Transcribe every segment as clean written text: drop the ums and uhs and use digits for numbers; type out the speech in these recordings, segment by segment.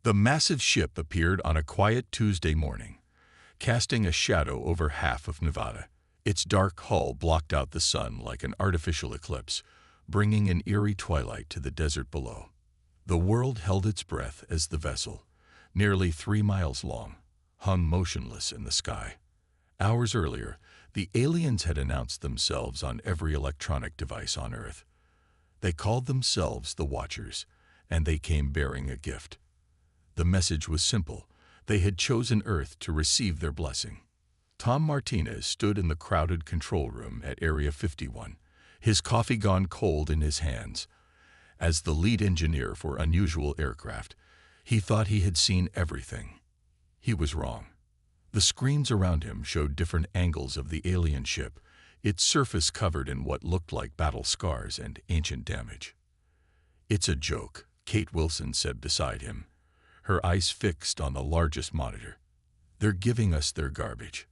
The massive ship appeared on a quiet Tuesday morning, casting a shadow over half of Nevada. Its dark hull blocked out the sun like an artificial eclipse, bringing an eerie twilight to the desert below. The world held its breath as the vessel, nearly 3 miles long, hung motionless in the sky. Hours earlier, the aliens had announced themselves on every electronic device on Earth. They called themselves the Watchers, and they came bearing a gift. The message was simple. They had chosen Earth to receive their blessing. Tom Martinez stood in the crowded control room at Area 51, his coffee gone cold in his hands. As the lead engineer for unusual aircraft, he thought he had seen everything. He was wrong. The screens around him showed different angles of the alien ship, its surface covered in what looked like battle scars and ancient damage. "It's a joke," Kate Wilson said beside him, her eyes fixed on the largest monitor. "They're giving us their garbage."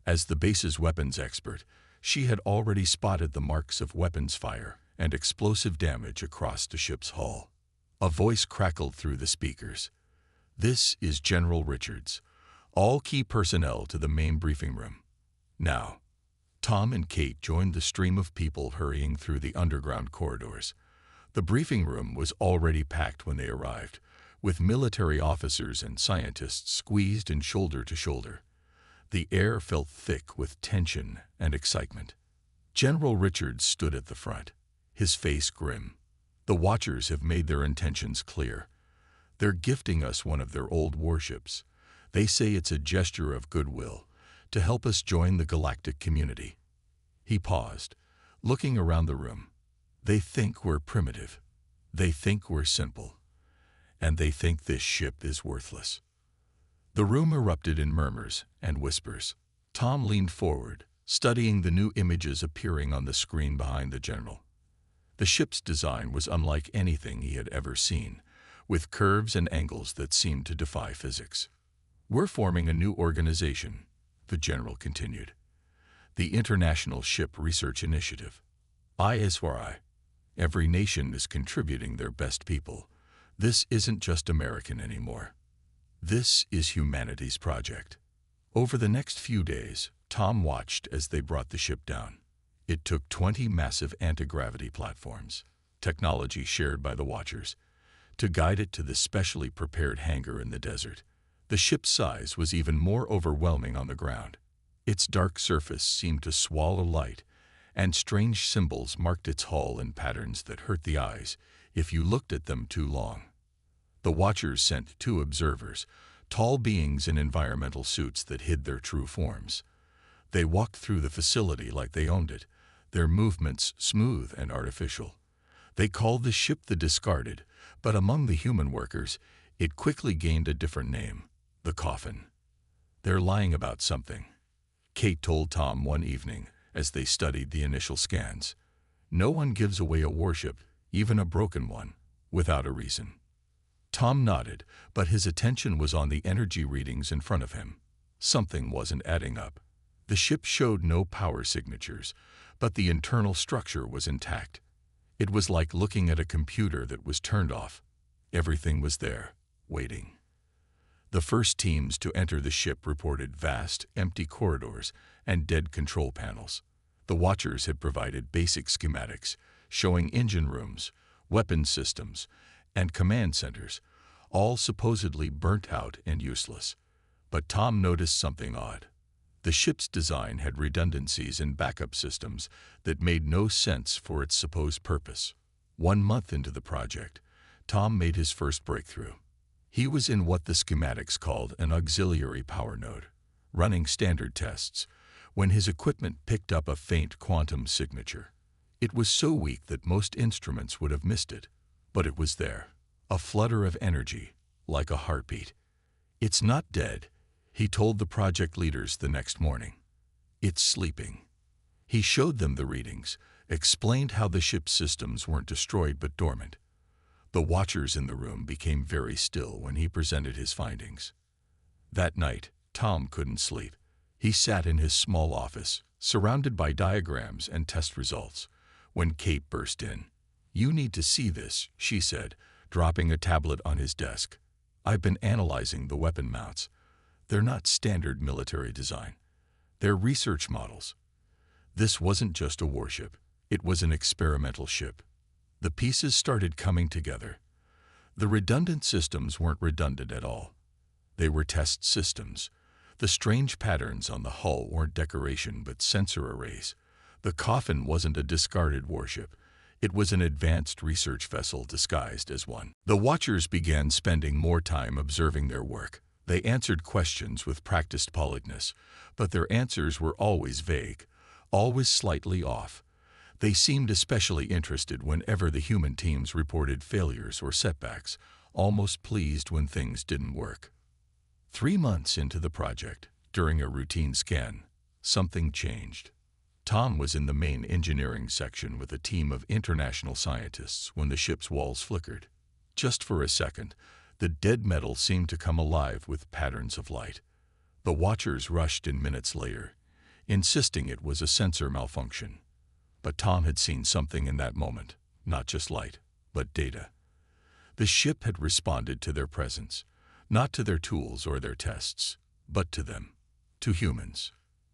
As the base's weapons expert, she had already spotted the marks of weapons fire and explosive damage across the ship's hull. A voice crackled through the speakers. "This is General Richards. All key personnel to the main briefing room." Now, Tom and Kate joined the stream of people hurrying through the underground corridors. The briefing room was already packed when they arrived, with military officers and scientists squeezed in shoulder to shoulder. The air felt thick with tension and excitement. General Richards stood at the front, his face grim. "The Watchers have made their intentions clear. They're gifting us one of their old warships. They say it's a gesture of goodwill to help us join the galactic community." He paused, looking around the room. "They think we're primitive. They think we're simple. And they think this ship is worthless." The room erupted in murmurs and whispers. Tom leaned forward, studying the new images appearing on the screen behind the general. The ship's design was unlike anything he had ever seen, with curves and angles that seemed to defy physics. "We're forming a new organization," the general continued. "The International Ship Research Initiative. HFY. Every nation is contributing their best people. This isn't just American anymore. This is humanity's project." Over the next few days, Tom watched as they brought the ship down. It took 20 massive anti-gravity platforms, technology shared by the Watchers, to guide it to the specially prepared hangar in the desert. The ship's size was even more overwhelming on the ground. Its dark surface seemed to swallow light, and strange symbols marked its hull in patterns that hurt the eyes if you looked at them too long. The Watchers sent 2 observers, tall beings in environmental suits that hid their true forms. They walked through the facility like they owned it, their movements smooth and artificial. They called the ship the Discarded, but among the human workers, it quickly gained a different name: the Coffin. "They're lying about something," Kate told Tom one evening as they studied the initial scans. "No one gives away a warship, even a broken one, without a reason." Tom nodded, but his attention was on the energy readings in front of him. Something wasn't adding up. The ship showed no power signatures, but the internal structure was intact. It was like looking at a computer that was turned off. Everything was there, waiting. The first teams to enter the ship reported vast, empty corridors and dead control panels. The Watchers had provided basic schematics, showing engine rooms, weapons systems, and command centers, all supposedly burnt out and useless. But Tom noticed something odd. The ship's design had redundancies in backup systems that made no sense for its supposed purpose. 1 month into the project, Tom made his first breakthrough. He was in what the schematics called an auxiliary power node, running standard tests, when his equipment picked up a faint quantum signature. It was so weak that most instruments would have missed it, but it was there, a flutter of energy, like a heartbeat. "It's not dead," he told the project leaders the next morning. "It's sleeping." He showed them the readings, explained how the ship's systems weren't destroyed but dormant. The Watchers in the room became very still when he presented his findings. That night, Tom couldn't sleep. He sat in his small office, surrounded by diagrams and test results, when Kate burst in. "You need to see this," she said, dropping a tablet on his desk. I've been analyzing the weapon mounts. They're not standard military design. They're research models. This wasn't just a warship. It was an experimental ship. The pieces started coming together. The redundant systems weren't redundant at all. They were test systems. The strange patterns on the hull weren't decoration but sensor arrays. The Coffin wasn't a discarded warship. It was an advanced research vessel disguised as one. The Watchers began spending more time observing their work. They answered questions with practiced politeness, but their answers were always vague, always slightly off. They seemed especially interested whenever the human teams reported failures or setbacks, almost pleased when things didn't work. 3 months into the project, during a routine scan, something changed. Tom was in the main engineering section with a team of international scientists when the ship's walls flickered. Just for a second, the dead metal seemed to come alive with patterns of light. The Watchers rushed in minutes later, insisting it was a sensor malfunction. But Tom had seen something in that moment, not just light, but data. The ship had responded to their presence, not to their tools or their tests, but to them, to humans.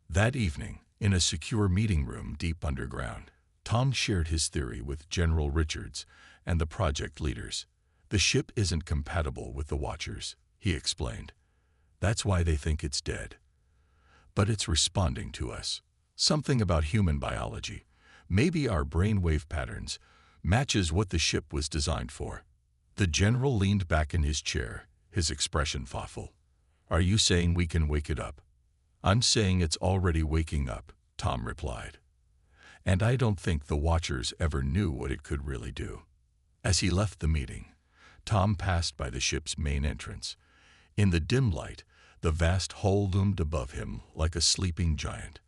That evening, in a secure meeting room deep underground, Tom shared his theory with General Richards and the project leaders. The ship isn't compatible with the Watchers, he explained. That's why they think it's dead. But it's responding to us. Something about human biology, maybe our brainwave patterns, matches what the ship was designed for. The general leaned back in his chair, his expression thoughtful. Are you saying we can wake it up? I'm saying it's already waking up, Tom replied. And I don't think the Watchers ever knew what it could really do. As he left the meeting, Tom passed by the ship's main entrance. In the dim light, the vast hull loomed above him like a sleeping giant.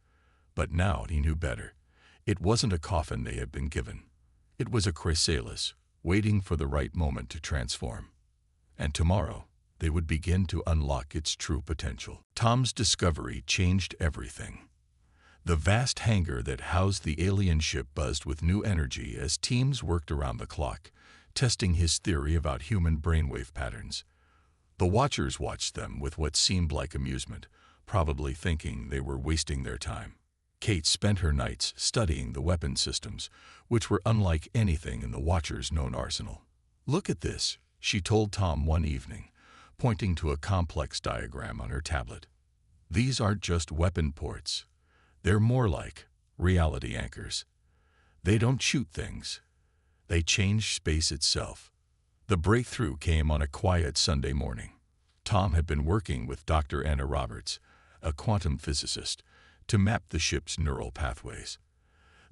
But now he knew better. It wasn't a coffin they had been given. It was a chrysalis, waiting for the right moment to transform. And tomorrow, they would begin to unlock its true potential. Tom's discovery changed everything. The vast hangar that housed the alien ship buzzed with new energy as teams worked around the clock, testing his theory about human brainwave patterns. The Watchers watched them with what seemed like amusement, probably thinking they were wasting their time. Kate spent her nights studying the weapon systems, which were unlike anything in the Watchers' known arsenal. Look at this, she told Tom one evening, pointing to a complex diagram on her tablet. These aren't just weapon ports. They're more like reality anchors. They don't shoot things. They change space itself. The breakthrough came on a quiet Sunday morning. Tom had been working with Dr. Anna Roberts, a quantum physicist, to map the ship's neural pathways.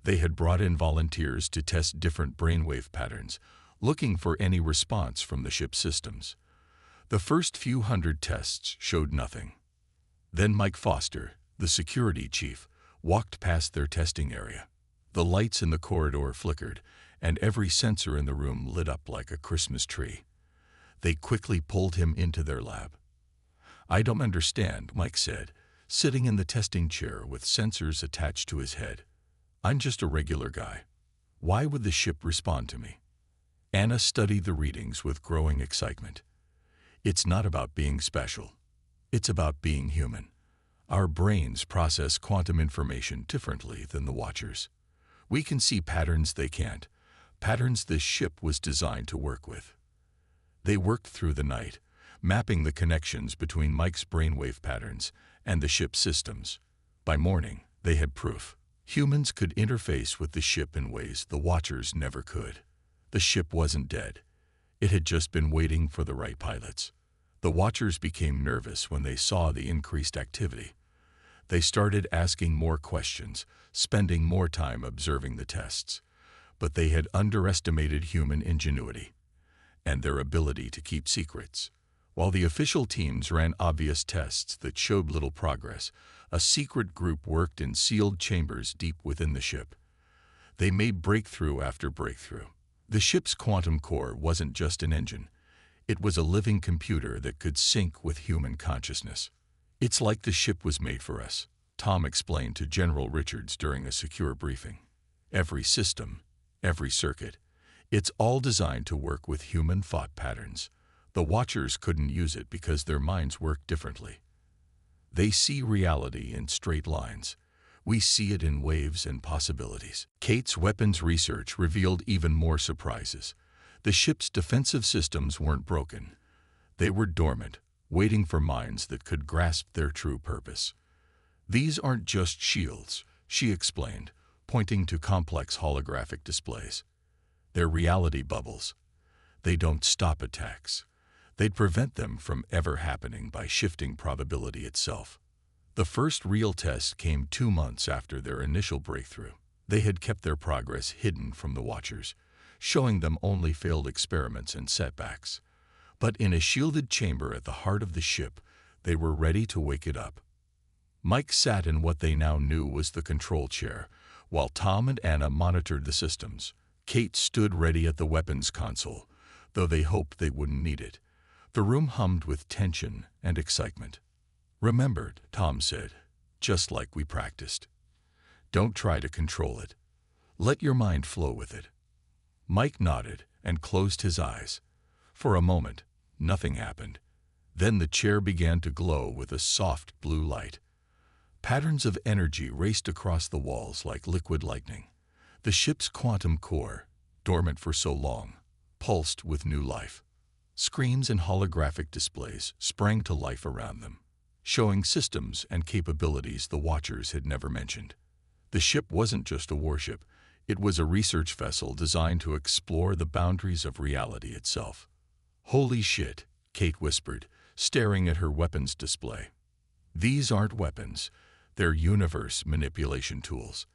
They had brought in volunteers to test different brainwave patterns, looking for any response from the ship's systems. The first few hundred tests showed nothing. Then Mike Foster, the security chief, walked past their testing area. The lights in the corridor flickered, and every sensor in the room lit up like a Christmas tree. They quickly pulled him into their lab. I don't understand, Mike said, sitting in the testing chair with sensors attached to his head. I'm just a regular guy. Why would the ship respond to me? Anna studied the readings with growing excitement. It's not about being special. It's about being human. Our brains process quantum information differently than the Watchers. We can see patterns they can't, patterns this ship was designed to work with. They worked through the night, mapping the connections between Mike's brainwave patterns and the ship's systems. By morning, they had proof. Humans could interface with the ship in ways the Watchers never could. The ship wasn't dead. It had just been waiting for the right pilots. The Watchers became nervous when they saw the increased activity. They started asking more questions, spending more time observing the tests. But they had underestimated human ingenuity and their ability to keep secrets. While the official teams ran obvious tests that showed little progress, a secret group worked in sealed chambers deep within the ship. They made breakthrough after breakthrough. The ship's quantum core wasn't just an engine. It was a living computer that could sync with human consciousness. It's like the ship was made for us, Tom explained to General Richards during a secure briefing. Every system, every circuit, it's all designed to work with human thought patterns. The Watchers couldn't use it because their minds work differently. They see reality in straight lines. We see it in waves and possibilities. Kate's weapons research revealed even more surprises. The ship's defensive systems weren't broken. They were dormant, waiting for minds that could grasp their true purpose. These aren't just shields, she explained, pointing to complex holographic displays. They're reality bubbles. They don't stop attacks. They'd prevent them from ever happening by shifting probability itself. The first real test came 2 months after their initial breakthrough. They had kept their progress hidden from the Watchers, showing them only failed experiments and setbacks. But in a shielded chamber at the heart of the ship, they were ready to wake it up. Mike sat in what they now knew was the control chair, while Tom and Anna monitored the systems. Kate stood ready at the weapons console, though they hoped they wouldn't need it. The room hummed with tension and excitement. "Remembered," Tom said, "just like we practiced. Don't try to control it. Let your mind flow with it." Mike nodded and closed his eyes. For a moment, nothing happened. Then the chair began to glow with a soft blue light. Patterns of energy raced across the walls like liquid lightning. The ship's quantum core, dormant for so long, pulsed with new life. Screens and holographic displays sprang to life around them, showing systems and capabilities the Watchers had never mentioned. The ship wasn't just a warship, it was a research vessel designed to explore the boundaries of reality itself. "Holy shit," Kate whispered, staring at her weapons display. "These aren't weapons, they're universe manipulation tools.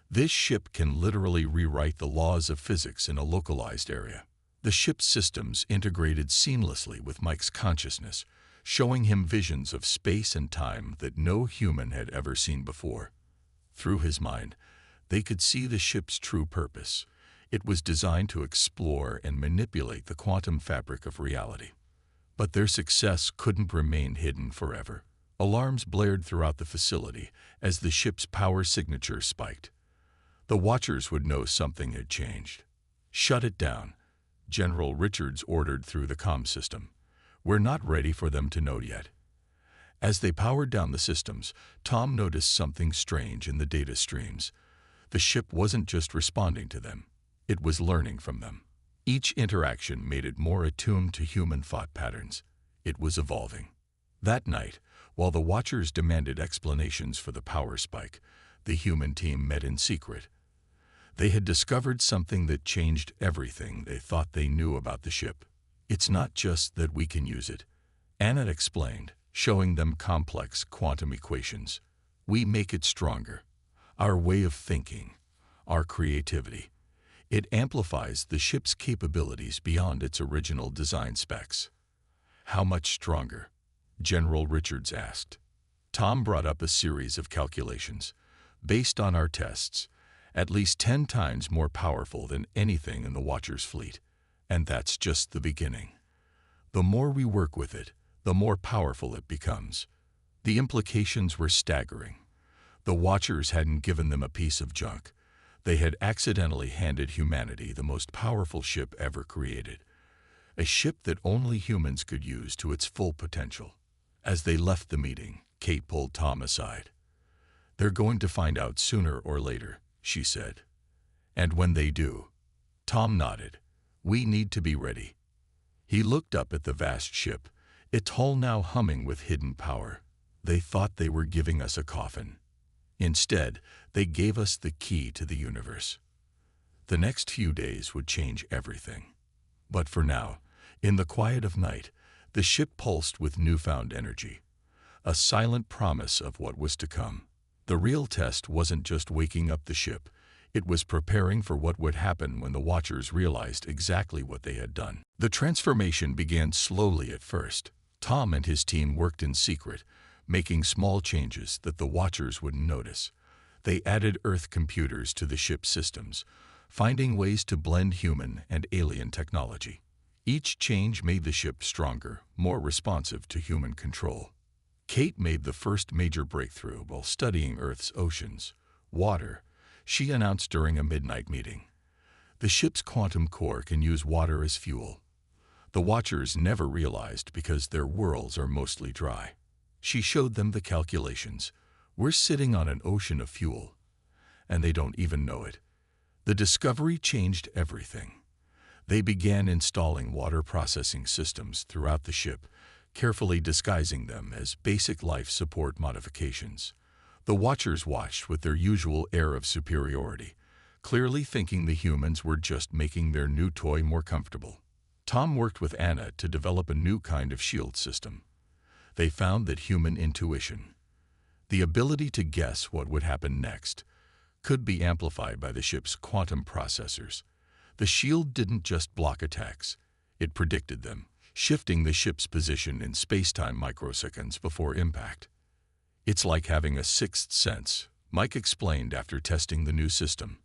This ship can literally rewrite the laws of physics in a localized area." The ship's systems integrated seamlessly with Mike's consciousness, showing him visions of space and time that no human had ever seen before. Through his mind, they could see the ship's true purpose. It was designed to explore and manipulate the quantum fabric of reality. But their success couldn't remain hidden forever. Alarms blared throughout the facility as the ship's power signature spiked. The Watchers would know something had changed. "Shut it down," General Richards ordered through the comm system. "We're not ready for them to know yet." As they powered down the systems, Tom noticed something strange in the data streams. The ship wasn't just responding to them, it was learning from them. Each interaction made it more attuned to human thought patterns. It was evolving. That night, while the Watchers demanded explanations for the power spike, the human team met in secret. They had discovered something that changed everything they thought they knew about the ship. "It's not just that we can use it," Anna explained, showing them complex quantum equations. "We make it stronger. Our way of thinking, our creativity. It amplifies the ship's capabilities beyond its original design specs." "How much stronger?" General Richards asked. Tom brought up a series of calculations. "Based on our tests, at least 10 times more powerful than anything in the Watchers' fleet. And that's just the beginning. The more we work with it, the more powerful it becomes." The implications were staggering. The Watchers hadn't given them a piece of junk. They had accidentally handed humanity the most powerful ship ever created. A ship that only humans could use to its full potential. As they left the meeting, Kate pulled Tom aside. "They're going to find out sooner or later," she said. "And when they do," Tom nodded, "we need to be ready." He looked up at the vast ship, its hull now humming with hidden power. "They thought they were giving us a coffin. Instead, they gave us the key to the universe." The next few days would change everything. But for now, in the quiet of night, the ship pulsed with newfound energy, a silent promise of what was to come. The real test wasn't just waking up the ship, it was preparing for what would happen when the Watchers realized exactly what they had done. The transformation began slowly at first. Tom and his team worked in secret, making small changes that the Watchers wouldn't notice. They added Earth computers to the ship's systems, finding ways to blend human and alien technology. Each change made the ship stronger, more responsive to human control. Kate made the first major breakthrough while studying Earth's oceans. "Water," she announced during a midnight meeting. "The ship's quantum core can use water as fuel. The watchers never realized because their worlds are mostly dry. She showed them the calculations. We're sitting on an ocean of fuel, and they don't even know it. The discovery changed everything. They began installing water processing systems throughout the ship, carefully disguising them as basic life support modifications. The watchers watched with their usual air of superiority, clearly thinking the humans were just making their new toy more comfortable. Tom worked with Anna to develop a new kind of shield system. They found that human intuition, the ability to guess what would happen next, could be amplified by the ship's quantum processors. The shield didn't just block attacks, it predicted them, shifting the ship's position in space-time microseconds before impact. It's like having a sixth sense, Mike explained after testing the new system.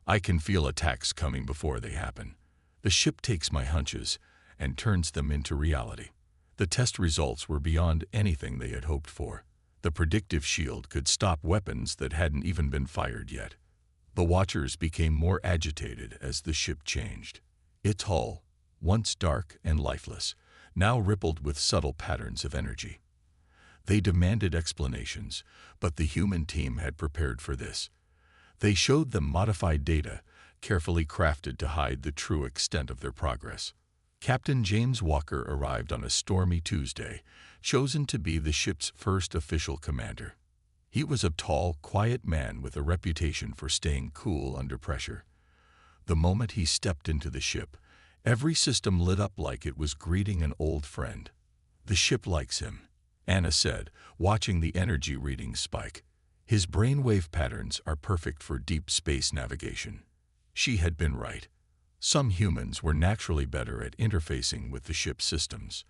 I can feel attacks coming before they happen. The ship takes my hunches and turns them into reality. The test results were beyond anything they had hoped for. The predictive shield could stop weapons that hadn't even been fired yet. The watchers became more agitated as the ship changed. Its hull, once dark and lifeless, now rippled with subtle patterns of energy. They demanded explanations, but the human team had prepared for this. They showed them modified data, carefully crafted to hide the true extent of their progress. Captain James Walker arrived on a stormy Tuesday, chosen to be the ship's first official commander. He was a tall, quiet man with a reputation for staying cool under pressure. The moment he stepped into the ship, every system lit up like it was greeting an old friend. "The ship likes him," Anna said, watching the energy readings spike. "His brainwave patterns are perfect for deep space navigation." She had been right. Some humans were naturally better at interfacing with the ship's systems.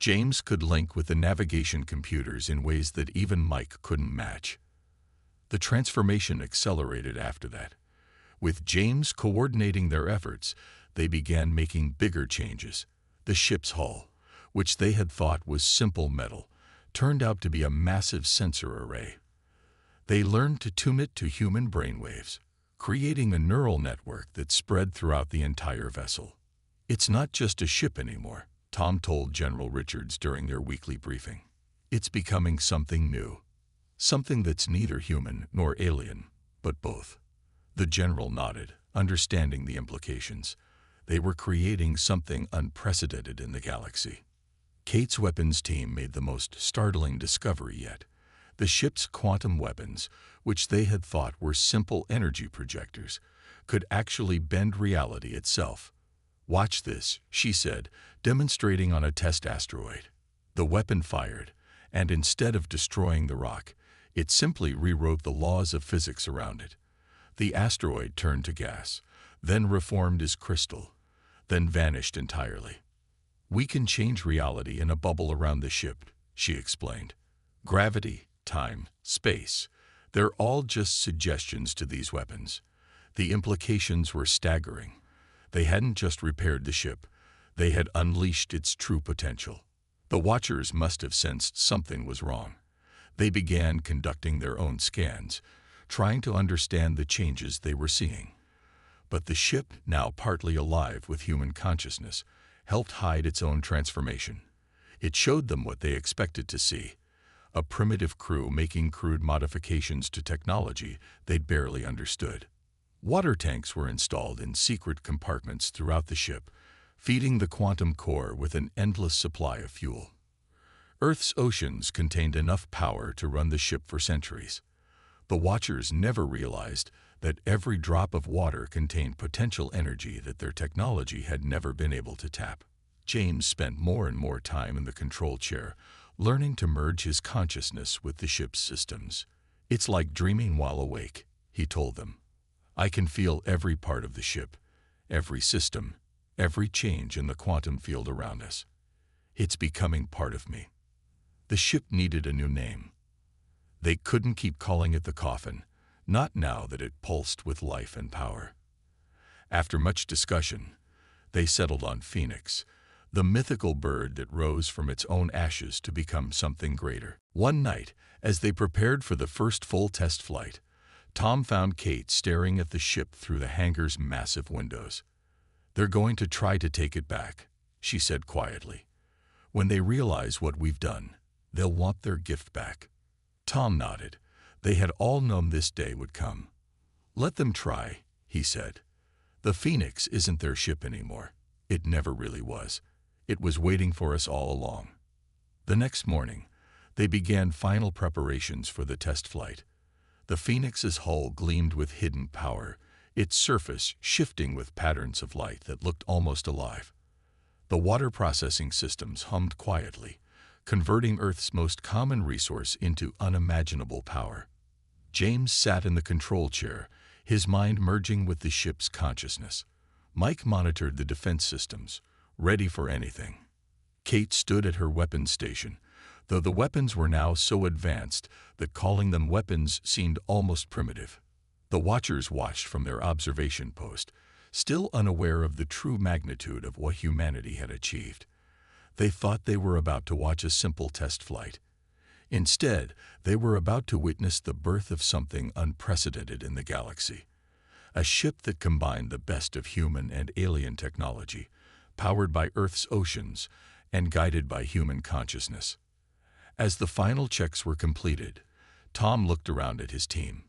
James could link with the navigation computers in ways that even Mike couldn't match. The transformation accelerated after that. With James coordinating their efforts, they began making bigger changes. The ship's hull, which they had thought was simple metal, turned out to be a massive sensor array. They learned to tune it to human brainwaves, creating a neural network that spread throughout the entire vessel. "It's not just a ship anymore," Tom told General Richards during their weekly briefing. "It's becoming something new. Something that's neither human nor alien, but both." The general nodded, understanding the implications. They were creating something unprecedented in the galaxy. Kate's weapons team made the most startling discovery yet. The ship's quantum weapons, which they had thought were simple energy projectors, could actually bend reality itself. "Watch this," she said, demonstrating on a test asteroid. The weapon fired, and instead of destroying the rock, it simply rewrote the laws of physics around it. The asteroid turned to gas, then reformed as crystal, then vanished entirely. "We can change reality in a bubble around the ship," she explained. "Gravity, time, space, they're all just suggestions to these weapons." The implications were staggering. They hadn't just repaired the ship, they had unleashed its true potential. The watchers must have sensed something was wrong. They began conducting their own scans, trying to understand the changes they were seeing. But the ship, now partly alive with human consciousness, helped hide its own transformation. It showed them what they expected to see: a primitive crew making crude modifications to technology they'd barely understood. Water tanks were installed in secret compartments throughout the ship, feeding the quantum core with an endless supply of fuel. Earth's oceans contained enough power to run the ship for centuries. The watchers never realized that every drop of water contained potential energy that their technology had never been able to tap. James spent more and more time in the control chair, learning to merge his consciousness with the ship's systems. "It's like dreaming while awake," he told them. "I can feel every part of the ship, every system, every change in the quantum field around us. It's becoming part of me." The ship needed a new name. They couldn't keep calling it the Coffin, not now that it pulsed with life and power. After much discussion, they settled on Phoenix, the mythical bird that rose from its own ashes to become something greater. One night, as they prepared for the first full test flight, Tom found Kate staring at the ship through the hangar's massive windows. "They're going to try to take it back," she said quietly. "When they realize what we've done, they'll want their gift back." Tom nodded. They had all known this day would come. "Let them try," he said. "The Phoenix isn't their ship anymore. It never really was. It was waiting for us all along." The next morning, they began final preparations for the test flight. The Phoenix's hull gleamed with hidden power, its surface shifting with patterns of light that looked almost alive. The water processing systems hummed quietly, converting Earth's most common resource into unimaginable power. James sat in the control chair, his mind merging with the ship's consciousness. Mike monitored the defense systems, ready for anything. Kate stood at her weapons station, though the weapons were now so advanced that calling them weapons seemed almost primitive. The Watchers watched from their observation post, still unaware of the true magnitude of what humanity had achieved. They thought they were about to watch a simple test flight. Instead, they were about to witness the birth of something unprecedented in the galaxy. A ship that combined the best of human and alien technology, powered by Earth's oceans and guided by human consciousness. As the final checks were completed, Tom looked around at his team.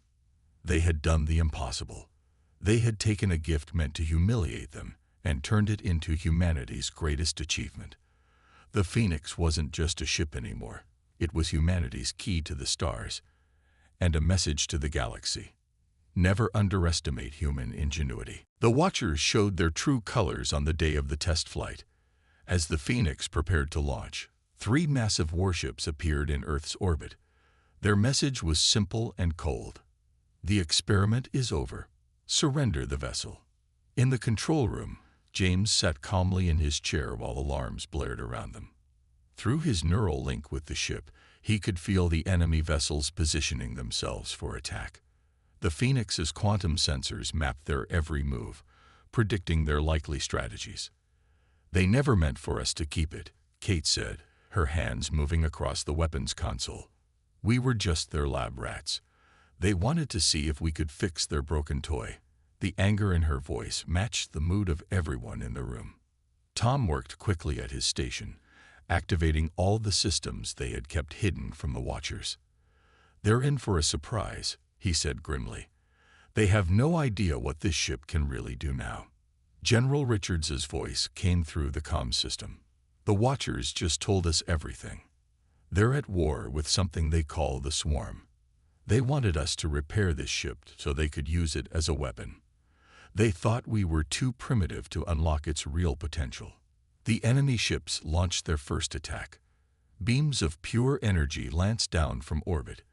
They had done the impossible. They had taken a gift meant to humiliate them and turned it into humanity's greatest achievement. The Phoenix wasn't just a ship anymore. It was humanity's key to the stars and a message to the galaxy. Never underestimate human ingenuity. The Watchers showed their true colors on the day of the test flight. As the Phoenix prepared to launch, 3 massive warships appeared in Earth's orbit. Their message was simple and cold. "The experiment is over. Surrender the vessel." In the control room, James sat calmly in his chair while alarms blared around them. Through his neural link with the ship, he could feel the enemy vessels positioning themselves for attack. The Phoenix's quantum sensors mapped their every move, predicting their likely strategies. "They never meant for us to keep it," Kate said, her hands moving across the weapons console. "We were just their lab rats. They wanted to see if we could fix their broken toy." The anger in her voice matched the mood of everyone in the room. Tom worked quickly at his station, activating all the systems they had kept hidden from the Watchers. "They're in for a surprise," he said grimly. "They have no idea what this ship can really do now." General Richards's voice came through the comm system. "The Watchers just told us everything. They're at war with something they call the Swarm. They wanted us to repair this ship so they could use it as a weapon. They thought we were too primitive to unlock its real potential." The enemy ships launched their first attack. Beams of pure energy lanced down from orbit,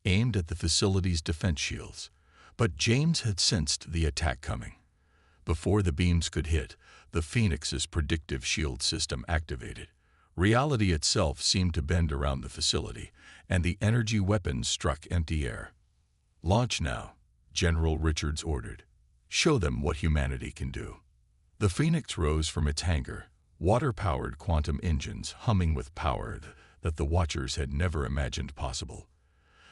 aimed at the facility's defense shields. But James had sensed the attack coming. Before the beams could hit, the Phoenix's predictive shield system activated. Reality itself seemed to bend around the facility, and the energy weapons struck empty air. "Launch now," General Richards ordered. "Show them what humanity can do." The Phoenix rose from its hangar, water-powered quantum engines humming with power that the Watchers had never imagined possible.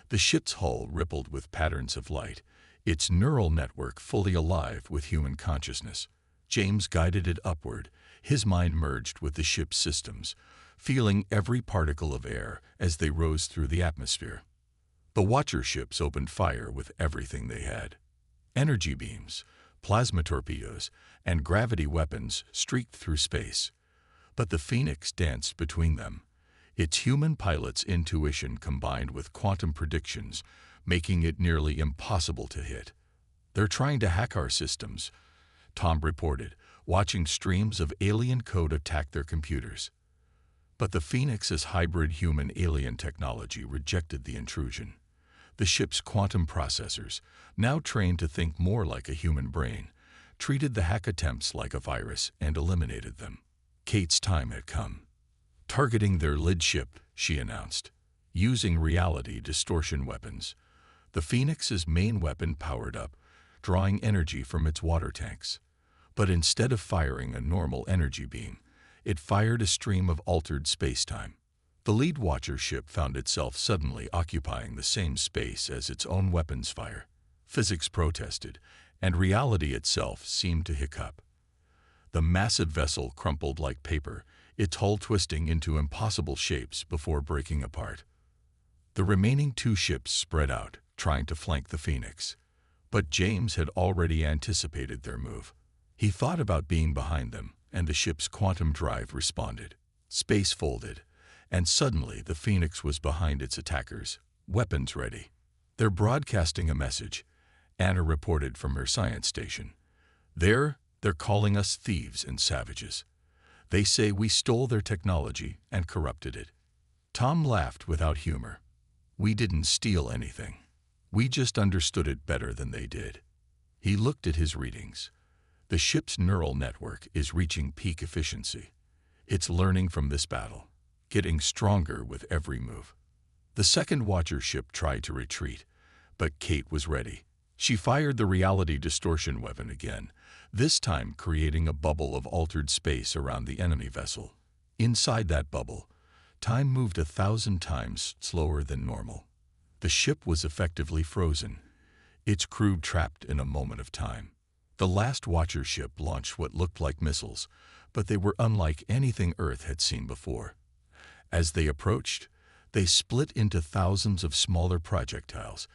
The ship's hull rippled with patterns of light, its neural network fully alive with human consciousness. James guided it upward, his mind merged with the ship's systems, feeling every particle of air as they rose through the atmosphere. The Watcher ships opened fire with everything they had. Energy beams, plasma torpedoes, and gravity weapons streaked through space. But the Phoenix danced between them, its human pilot's intuition combined with quantum predictions, making it nearly impossible to hit. "They're trying to hack our systems," Tom reported, watching streams of alien code attack their computers. But the Phoenix's hybrid human-alien technology rejected the intrusion. The ship's quantum processors, now trained to think more like a human brain, treated the hack attempts like a virus and eliminated them. Kate's time had come. "Targeting their lid ship," she announced, using reality distortion weapons. The Phoenix's main weapon powered up, drawing energy from its water tanks. But instead of firing a normal energy beam, it fired a stream of altered spacetime. The lead Watcher ship found itself suddenly occupying the same space as its own weapons fire. Physics protested, and reality itself seemed to hiccup. The massive vessel crumpled like paper, its hull twisting into impossible shapes before breaking apart. The remaining two ships spread out, trying to flank the Phoenix. But James had already anticipated their move. He thought about being behind them, and the ship's quantum drive responded. Space folded, and suddenly the Phoenix was behind its attackers, weapons ready. "They're broadcasting a message," Anna reported from her science station. They're calling us thieves and savages. They say we stole their technology and corrupted it." Tom laughed without humor. "We didn't steal anything. We just understood it better than they did." He looked at his readings. The ship's neural network is reaching peak efficiency. It's learning from this battle, getting stronger with every move. The second Watcher ship tried to retreat, but Kate was ready. She fired the reality distortion weapon again, this time creating a bubble of altered space around the enemy vessel. Inside that bubble, time moved 1,000 times slower than normal. The ship was effectively frozen, its crew trapped in a moment of time. The last Watcher ship launched what looked like missiles, but they were unlike anything Earth had seen before. As they approached, they split into thousands of smaller projectiles,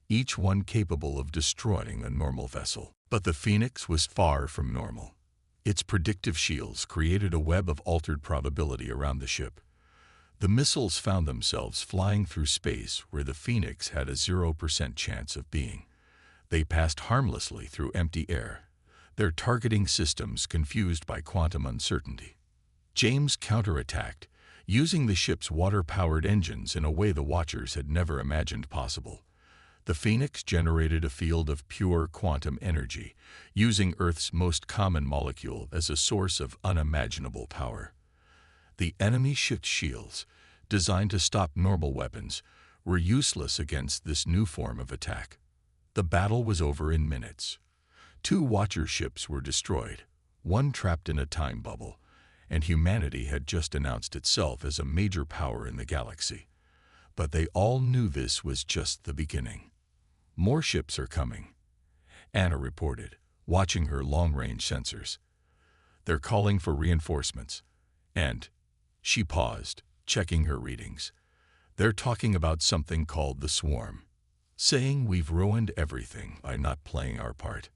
each one capable of destroying a normal vessel. But the Phoenix was far from normal. Its predictive shields created a web of altered probability around the ship. The missiles found themselves flying through space where the Phoenix had a 0% chance of being. They passed harmlessly through empty air, their targeting systems confused by quantum uncertainty. James counterattacked, using the ship's water-powered engines in a way the Watchers had never imagined possible. The Phoenix generated a field of pure quantum energy, using Earth's most common molecule as a source of unimaginable power. The enemy ship's shields, designed to stop normal weapons, were useless against this new form of attack. The battle was over in minutes. 2 Watcher ships were destroyed, one trapped in a time bubble, and humanity had just announced itself as a major power in the galaxy. But they all knew this was just the beginning. "More ships are coming," Anna reported, watching her long-range sensors. "They're calling for reinforcements." And she paused, checking her readings. "They're talking about something called the swarm, saying we've ruined everything by not playing our part."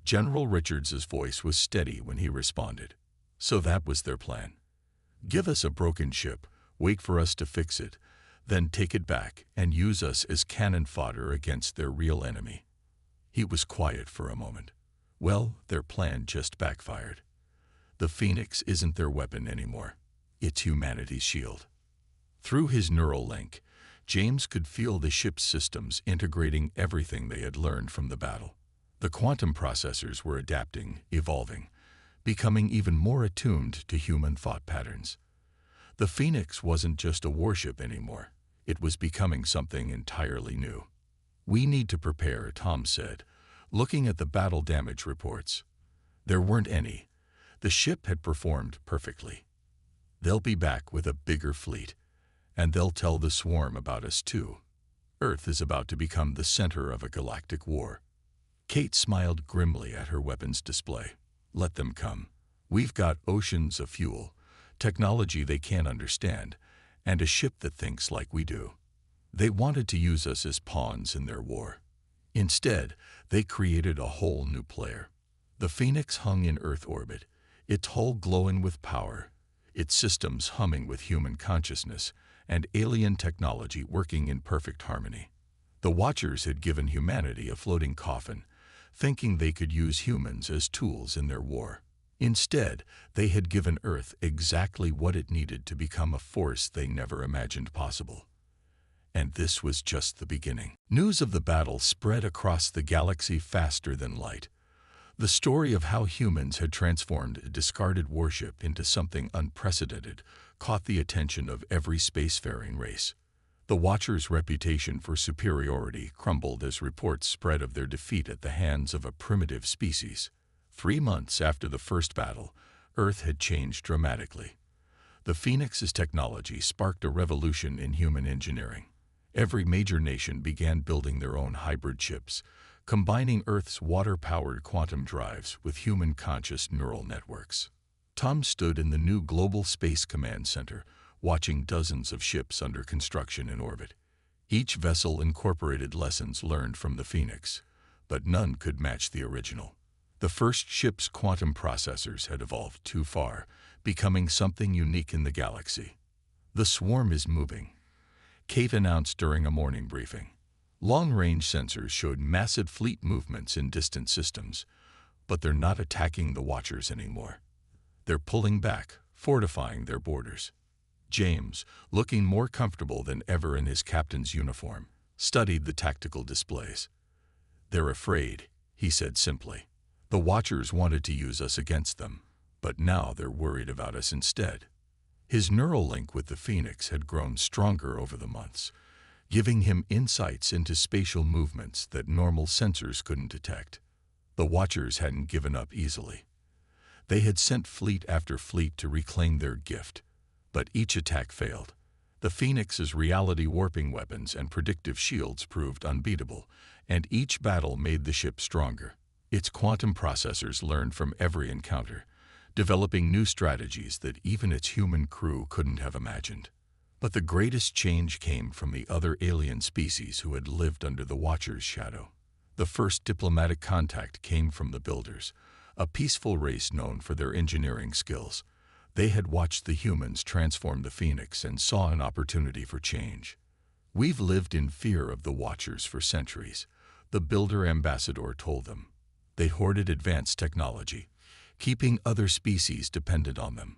General Richards's voice was steady when he responded. "So that was their plan. Give us a broken ship, wait for us to fix it, then take it back and use us as cannon fodder against their real enemy." He was quiet for a moment. "Well, their plan just backfired. The Phoenix isn't their weapon anymore. It's humanity's shield." Through his neural link, James could feel the ship's systems integrating everything they had learned from the battle. The quantum processors were adapting, evolving, becoming even more attuned to human thought patterns. The Phoenix wasn't just a warship anymore. It was becoming something entirely new. "We need to prepare," Tom said, looking at the battle damage reports. There weren't any. The ship had performed perfectly. "They'll be back with a bigger fleet, and they'll tell the swarm about us too. Earth is about to become the center of a galactic war." Kate smiled grimly at her weapons display. "Let them come. We've got oceans of fuel, technology they can't understand, and a ship that thinks like we do. They wanted to use us as pawns in their war. Instead, they created a whole new player." The Phoenix hung in Earth orbit, its hull glowing with power, its systems humming with human consciousness, and alien technology working in perfect harmony. The Watchers had given humanity a floating coffin, thinking they could use humans as tools in their war. Instead, they had given Earth exactly what it needed to become a force they never imagined possible. And this was just the beginning. News of the battle spread across the galaxy faster than light. The story of how humans had transformed a discarded warship into something unprecedented caught the attention of every spacefaring race. The Watchers' reputation for superiority crumbled as reports spread of their defeat at the hands of a primitive species. 3 months after the first battle, Earth had changed dramatically. The Phoenix's technology sparked a revolution in human engineering. Every major nation began building their own hybrid ships, combining Earth's water-powered quantum drives with human-conscious neural networks. Tom stood in the new Global Space Command Center, watching dozens of ships under construction in orbit. Each vessel incorporated lessons learned from the Phoenix, but none could match the original. The first ship's quantum processors had evolved too far, becoming something unique in the galaxy. "The swarm is moving," Kate announced during a morning briefing. Long-range sensors showed massive fleet movements in distant systems, but they're not attacking the Watchers anymore. They're pulling back, fortifying their borders. James, looking more comfortable than ever in his captain's uniform, studied the tactical displays. "They're afraid," he said simply. "The Watchers wanted to use us against them, but now they're worried about us instead." His neural link with the Phoenix had grown stronger over the months, giving him insights into spatial movements that normal sensors couldn't detect. The Watchers hadn't given up easily. They had sent fleet after fleet to reclaim their gift, but each attack failed. The Phoenix's reality-warping weapons and predictive shields proved unbeatable, and each battle made the ship stronger. Its quantum processors learned from every encounter, developing new strategies that even its human crew couldn't have imagined. But the greatest change came from the other alien species who had lived under the Watcher's shadow. The first diplomatic contact came from the Builders, a peaceful race known for their engineering skills. They had watched the humans transform the Phoenix and saw an opportunity for change. "We've lived in fear of the Watchers for centuries," the Builder ambassador told them. They hoarded advanced technology, keeping other species dependent on them.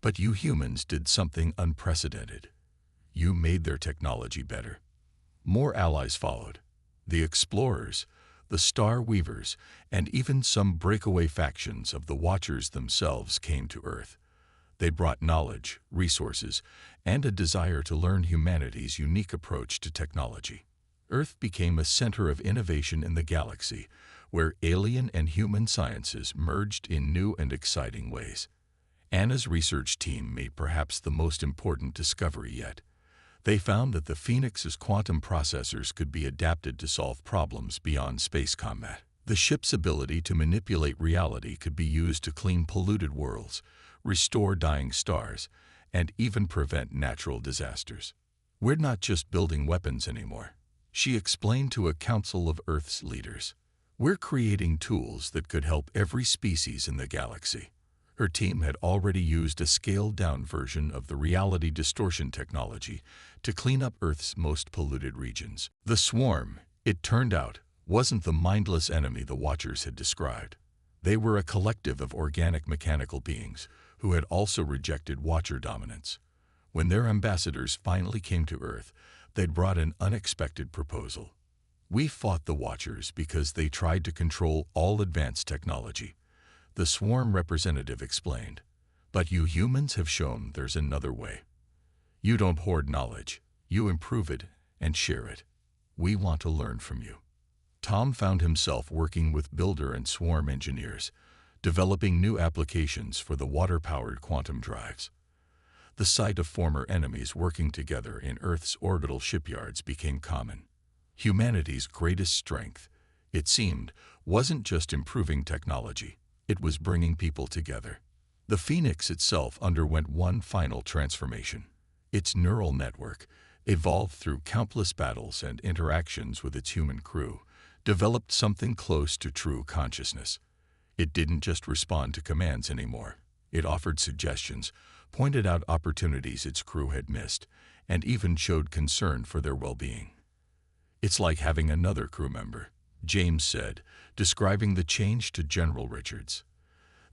But you humans did something unprecedented. You made their technology better. More allies followed. The Explorers, the Star Weavers, and even some breakaway factions of the Watchers themselves came to Earth. They brought knowledge, resources, and a desire to learn humanity's unique approach to technology. Earth became a center of innovation in the galaxy, where alien and human sciences merged in new and exciting ways. Anna's research team made perhaps the most important discovery yet. They found that the Phoenix's quantum processors could be adapted to solve problems beyond space combat. The ship's ability to manipulate reality could be used to clean polluted worlds, restore dying stars, and even prevent natural disasters. "We're not just building weapons anymore," she explained to a council of Earth's leaders. "We're creating tools that could help every species in the galaxy." Her team had already used a scaled-down version of the reality distortion technology to clean up Earth's most polluted regions. The swarm, it turned out, wasn't the mindless enemy the Watchers had described. They were a collective of organic mechanical beings who had also rejected Watcher dominance. When their ambassadors finally came to Earth, they'd brought an unexpected proposal. "We fought the Watchers because they tried to control all advanced technology," the swarm representative explained. "But you humans have shown there's another way. You don't hoard knowledge, you improve it and share it. We want to learn from you." Tom found himself working with Builder and Swarm engineers, developing new applications for the water-powered quantum drives. The sight of former enemies working together in Earth's orbital shipyards became common. Humanity's greatest strength, it seemed, wasn't just improving technology, it was bringing people together. The Phoenix itself underwent one final transformation. Its neural network, evolved through countless battles and interactions with its human crew, developed something close to true consciousness. It didn't just respond to commands anymore. It offered suggestions, pointed out opportunities its crew had missed, and even showed concern for their well-being. "It's like having another crew member," James said, describing the change to General Richards.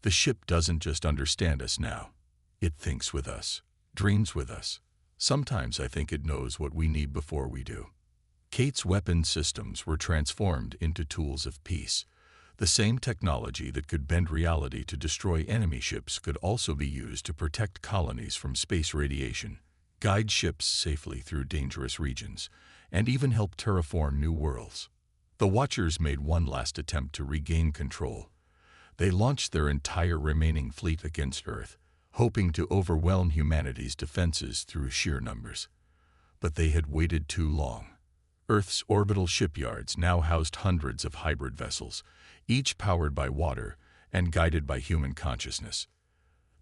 "The ship doesn't just understand us now. It thinks with us, dreams with us. Sometimes I think it knows what we need before we do." Kate's weapon systems were transformed into tools of peace. The same technology that could bend reality to destroy enemy ships could also be used to protect colonies from space radiation, guide ships safely through dangerous regions, and even help terraform new worlds. The Watchers made one last attempt to regain control. They launched their entire remaining fleet against Earth, hoping to overwhelm humanity's defenses through sheer numbers. But they had waited too long. Earth's orbital shipyards now housed hundreds of hybrid vessels, each powered by water and guided by human consciousness.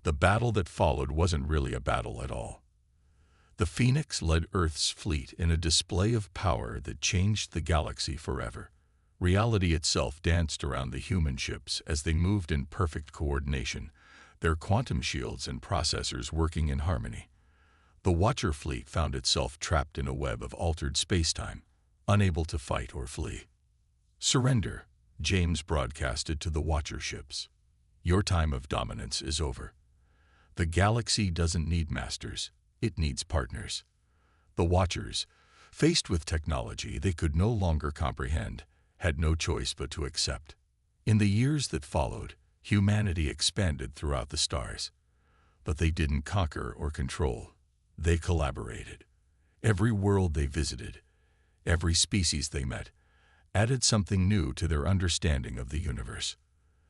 The battle that followed wasn't really a battle at all. The Phoenix led Earth's fleet in a display of power that changed the galaxy forever. Reality itself danced around the human ships as they moved in perfect coordination, their quantum shields and processors working in harmony. The Watcher fleet found itself trapped in a web of altered spacetime, unable to fight or flee. "Surrender," James broadcasted to the Watcher ships. "Your time of dominance is over. The galaxy doesn't need masters, it needs partners." The Watchers, faced with technology they could no longer comprehend, had no choice but to accept. In the years that followed, humanity expanded throughout the stars. But they didn't conquer or control. They collaborated. Every world they visited, every species they met, added something new to their understanding of the universe.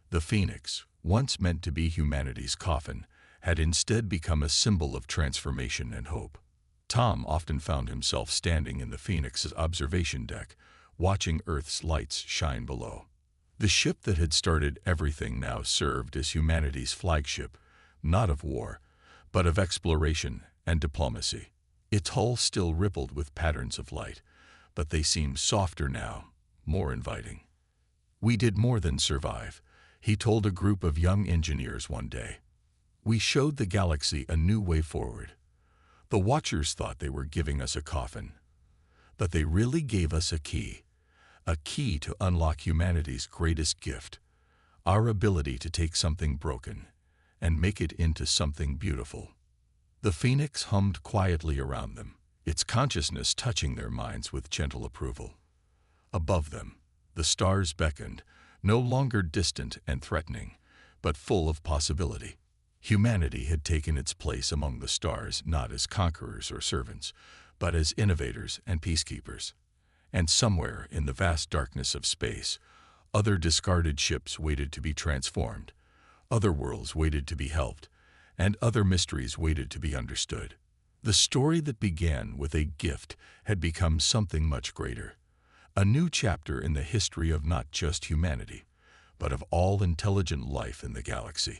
The Phoenix, once meant to be humanity's coffin, had instead become a symbol of transformation and hope. Tom often found himself standing in the Phoenix's observation deck, watching Earth's lights shine below. The ship that had started everything now served as humanity's flagship, not of war, but of exploration and diplomacy. Its hull still rippled with patterns of light, but they seemed softer now, more inviting. "We did more than survive," he told a group of young engineers one day. "We showed the galaxy a new way forward." The Watchers thought they were giving us a coffin, but they really gave us a key to unlock humanity's greatest gift, our ability to take something broken and make it into something beautiful. The Phoenix hummed quietly around them, its consciousness touching their minds with gentle approval. Above them, the stars beckoned, no longer distant and threatening, but full of possibility. Humanity had taken its place among the stars not as conquerors or servants, but as innovators and peacekeepers. And somewhere in the vast darkness of space, other discarded ships waited to be transformed, other worlds waited to be helped, and other mysteries waited to be understood. The story that began with a gift had become something much greater, a new chapter in the history of not just humanity, but of all intelligent life in the galaxy.